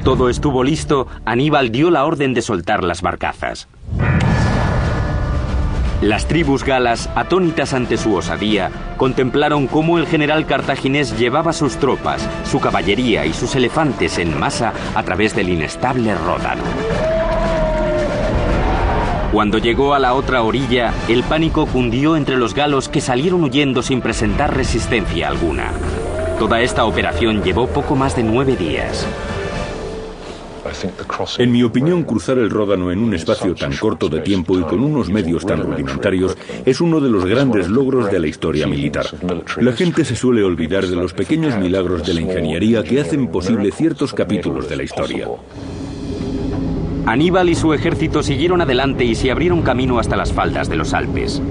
Todo estuvo listo, Aníbal dio la orden de soltar las barcazas. Las tribus galas, atónitas ante su osadía, contemplaron cómo el general cartaginés llevaba sus tropas, su caballería y sus elefantes en masa a través del inestable Ródano. Cuando llegó a la otra orilla, el pánico cundió entre los galos, que salieron huyendo sin presentar resistencia alguna. Toda esta operación llevó poco más de 9 días. En mi opinión, cruzar el Ródano en un espacio tan corto de tiempo y con unos medios tan rudimentarios es uno de los grandes logros de la historia militar. La gente se suele olvidar de los pequeños milagros de la ingeniería que hacen posible ciertos capítulos de la historia. Aníbal y su ejército siguieron adelante y se abrieron camino hasta las faldas de los Alpes.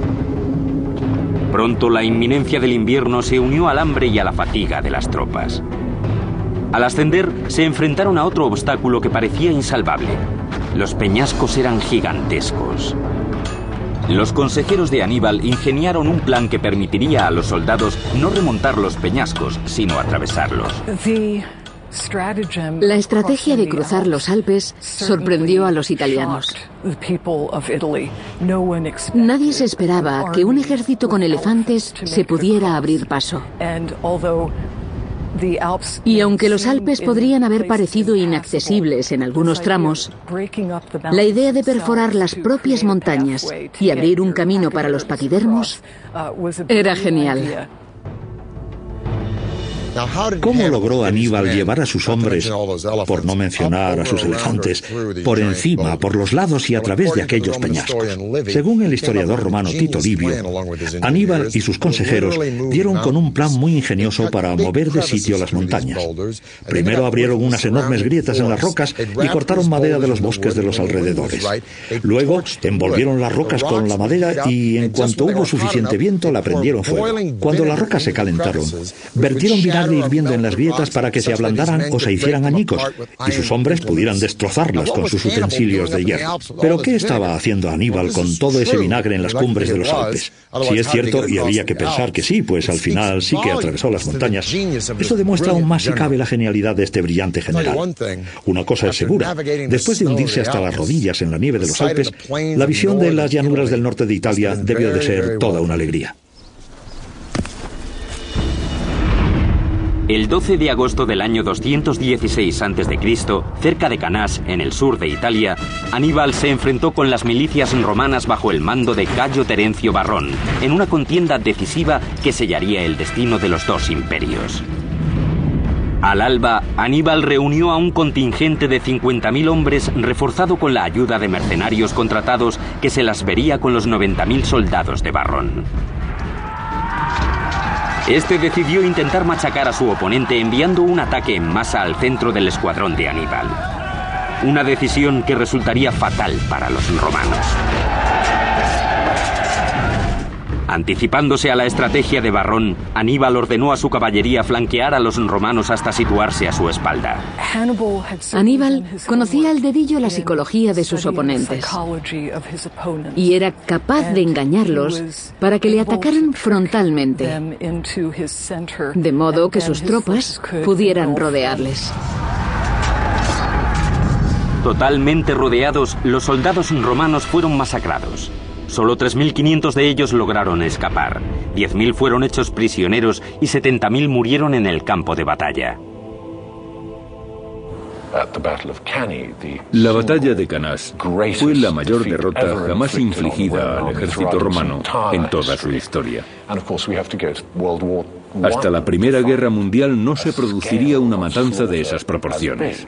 Pronto la inminencia del invierno se unió al hambre y a la fatiga de las tropas. Al ascender, se enfrentaron a otro obstáculo que parecía insalvable. Los peñascos eran gigantescos. Los consejeros de Aníbal ingeniaron un plan que permitiría a los soldados no remontar los peñascos, sino atravesarlos. La estrategia de cruzar los Alpes sorprendió a los italianos. Nadie se esperaba que un ejército con elefantes se pudiera abrir paso. Y aunque los Alpes podrían haber parecido inaccesibles en algunos tramos, la idea de perforar las propias montañas y abrir un camino para los paquidermos era genial. ¿Cómo logró Aníbal llevar a sus hombres, por no mencionar a sus elefantes, por encima, por los lados y a través de aquellos peñascos? Según el historiador romano Tito Livio, Aníbal y sus consejeros dieron con un plan muy ingenioso para mover de sitio las montañas. Primero abrieron unas enormes grietas en las rocas y cortaron madera de los bosques de los alrededores. Luego envolvieron las rocas con la madera y, en cuanto hubo suficiente viento, la prendieron fuego. Cuando las rocas se calentaron, vertieron vinagre hirviendo en las grietas para que se ablandaran o se hicieran añicos y sus hombres pudieran destrozarlas con sus utensilios de hierro. ¿Pero qué estaba haciendo Aníbal con todo ese vinagre en las cumbres de los Alpes? Si es cierto, y habría que pensar que sí, pues al final sí que atravesó las montañas, esto demuestra aún más si cabe la genialidad de este brillante general. Una cosa es segura: después de hundirse hasta las rodillas en la nieve de los Alpes, la visión de las llanuras del norte de Italia debió de ser toda una alegría. El 12 de agosto del año 216 a.C., cerca de Canás, en el sur de Italia, Aníbal se enfrentó con las milicias romanas bajo el mando de Cayo Terencio Varrón, en una contienda decisiva que sellaría el destino de los dos imperios. Al alba, Aníbal reunió a un contingente de 50.000 hombres reforzado con la ayuda de mercenarios contratados que se las vería con los 90.000 soldados de Varrón. Este decidió intentar machacar a su oponente enviando un ataque en masa al centro del escuadrón de Aníbal. Una decisión que resultaría fatal para los romanos. Anticipándose a la estrategia de Varrón, Aníbal ordenó a su caballería flanquear a los romanos hasta situarse a su espalda. Aníbal conocía al dedillo la psicología de sus oponentes y era capaz de engañarlos para que le atacaran frontalmente, de modo que sus tropas pudieran rodearles. Totalmente rodeados, los soldados romanos fueron masacrados. Solo 3.500 de ellos lograron escapar. 10.000 fueron hechos prisioneros y 70.000 murieron en el campo de batalla. La batalla de Canás fue la mayor derrota jamás infligida al ejército romano en toda su historia. Hasta la Primera Guerra Mundial no se produciría una matanza de esas proporciones.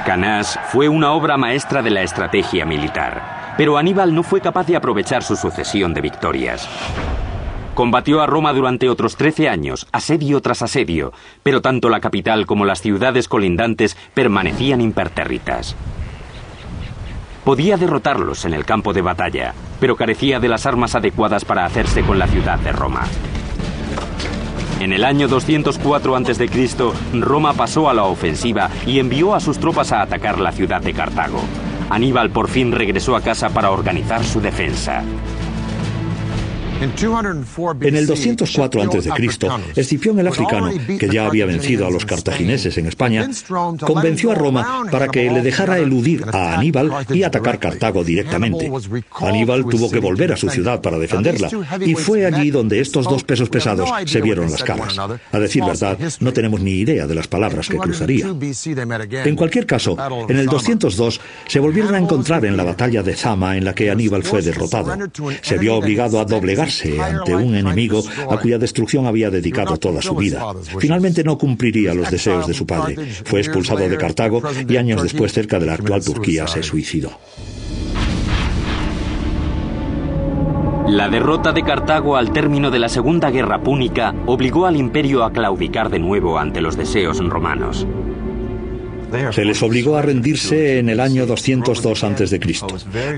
Canás fue una obra maestra de la estrategia militar. Pero Aníbal no fue capaz de aprovechar su sucesión de victorias. Combatió a Roma durante otros 13 años, asedio tras asedio, pero tanto la capital como las ciudades colindantes permanecían impertérritas. Podía derrotarlos en el campo de batalla, pero carecía de las armas adecuadas para hacerse con la ciudad de Roma. En el año 204 a.C., Roma pasó a la ofensiva y envió a sus tropas a atacar la ciudad de Cartago. Aníbal por fin regresó a casa para organizar su defensa. En el 204 a.C., Escipión el Africano, que ya había vencido a los cartagineses en España, convenció a Roma para que le dejara eludir a Aníbal y atacar Cartago directamente. Aníbal tuvo que volver a su ciudad para defenderla, y fue allí donde estos dos pesos pesados se vieron las caras. A decir verdad, no tenemos ni idea de las palabras que cruzaría. En cualquier caso, en el 202 se volvieron a encontrar en la batalla de Zama, en la que Aníbal fue derrotado. Se vio obligado a doblegarse ante un enemigo a cuya destrucción había dedicado toda su vida. Finalmente no cumpliría los deseos de su padre. Fue expulsado de Cartago y años después, cerca de la actual Turquía, se suicidó. La derrota de Cartago al término de la Segunda Guerra Púnica obligó al imperio a claudicar de nuevo ante los deseos romanos. Se les obligó a rendirse en el año 202 a.C.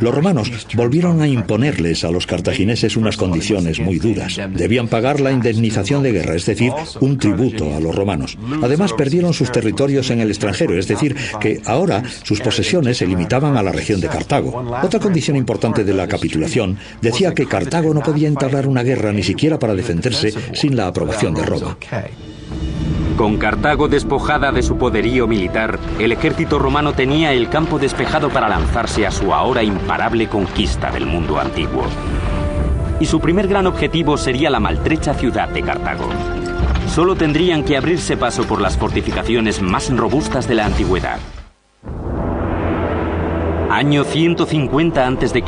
Los romanos volvieron a imponerles a los cartagineses unas condiciones muy duras. Debían pagar la indemnización de guerra, es decir, un tributo a los romanos. Además, perdieron sus territorios en el extranjero, es decir, que ahora sus posesiones se limitaban a la región de Cartago. Otra condición importante de la capitulación decía que Cartago no podía entablar una guerra ni siquiera para defenderse sin la aprobación de Roma. Con Cartago despojada de su poderío militar, el ejército romano tenía el campo despejado para lanzarse a su ahora imparable conquista del mundo antiguo. Y su primer gran objetivo sería la maltrecha ciudad de Cartago. Solo tendrían que abrirse paso por las fortificaciones más robustas de la antigüedad. Año 150 a.C.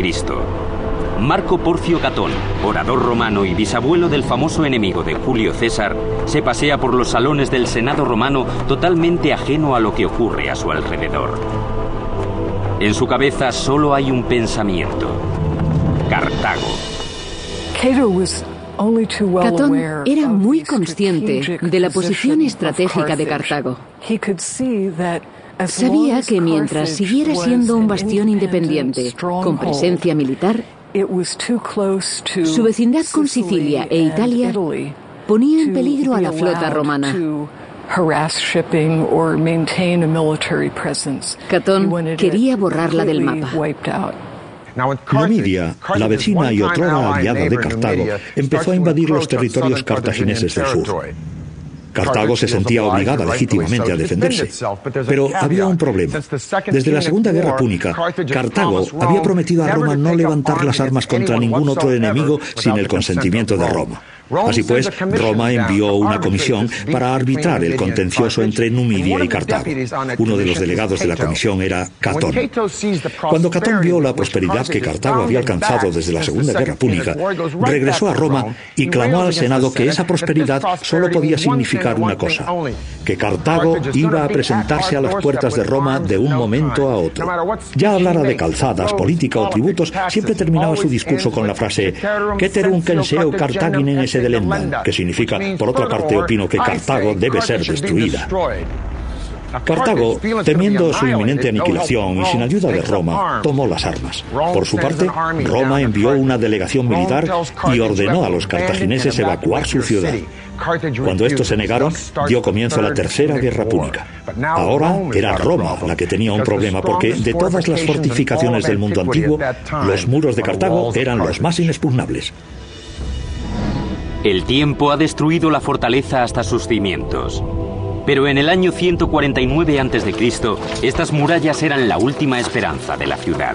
Marco Porcio Catón, orador romano y bisabuelo del famoso enemigo de Julio César, se pasea por los salones del Senado romano totalmente ajeno a lo que ocurre a su alrededor. En su cabeza solo hay un pensamiento: Cartago. Catón era muy consciente de la posición estratégica de Cartago. Sabía que mientras siguiera siendo un bastión independiente, con presencia militar, su vecindad con Sicilia e Italia ponía en peligro a la flota romana. Catón quería borrarla del mapa. Numidia, la vecina y otrora aliada de Cartago, empezó a invadir los territorios cartagineses del sur. Cartago se sentía obligada legítimamente a defenderse, pero había un problema. Desde la Segunda Guerra Púnica, Cartago había prometido a Roma no levantar las armas contra ningún otro enemigo sin el consentimiento de Roma. Así pues, Roma envió una comisión para arbitrar el contencioso entre Numidia y Cartago. Uno de los delegados de la comisión era Catón. Cuando Catón vio la prosperidad que Cartago había alcanzado desde la Segunda Guerra Púnica, regresó a Roma y clamó al Senado que esa prosperidad solo podía significar una cosa: que Cartago iba a presentarse a las puertas de Roma de un momento a otro. Ya hablara de calzadas, política o tributos, siempre terminaba su discurso con la frase «Ceterum censeo Carthaginem esse delendam», que significa, por otra parte, opino que Cartago debe ser destruida. Cartago, temiendo su inminente aniquilación y sin ayuda de Roma, tomó las armas. Por su parte, Roma envió una delegación militar y ordenó a los cartagineses evacuar su ciudad. Cuando estos se negaron, dio comienzo la Tercera Guerra Púnica. Ahora era Roma la que tenía un problema, porque de todas las fortificaciones del mundo antiguo, los muros de Cartago eran los más inexpugnables. El tiempo ha destruido la fortaleza hasta sus cimientos. Pero en el año 149 a.C., estas murallas eran la última esperanza de la ciudad.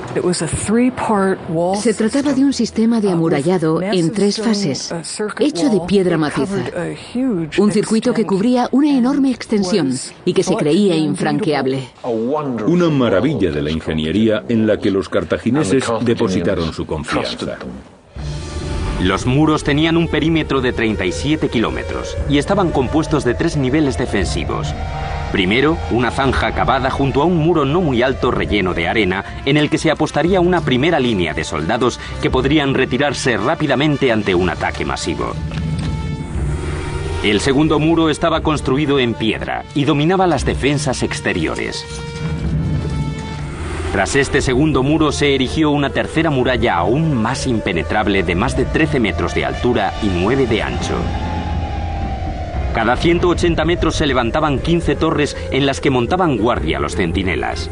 Se trataba de un sistema de amurallado en 3 fases, hecho de piedra maciza. Un circuito que cubría una enorme extensión y que se creía infranqueable. Una maravilla de la ingeniería en la que los cartagineses depositaron su confianza. Los muros tenían un perímetro de 37 kilómetros y estaban compuestos de 3 niveles defensivos. Primero, una zanja cavada junto a un muro no muy alto relleno de arena, en el que se apostaría una primera línea de soldados que podrían retirarse rápidamente ante un ataque masivo. El segundo muro estaba construido en piedra y dominaba las defensas exteriores. Tras este segundo muro se erigió una tercera muralla aún más impenetrable de más de 13 metros de altura y 9 de ancho. Cada 180 metros se levantaban 15 torres en las que montaban guardia los centinelas.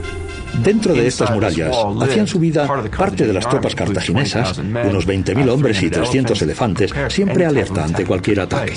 Dentro de estas murallas hacían su vida parte de las tropas cartaginesas, unos 20.000 hombres y 300 elefantes, siempre alerta ante cualquier ataque.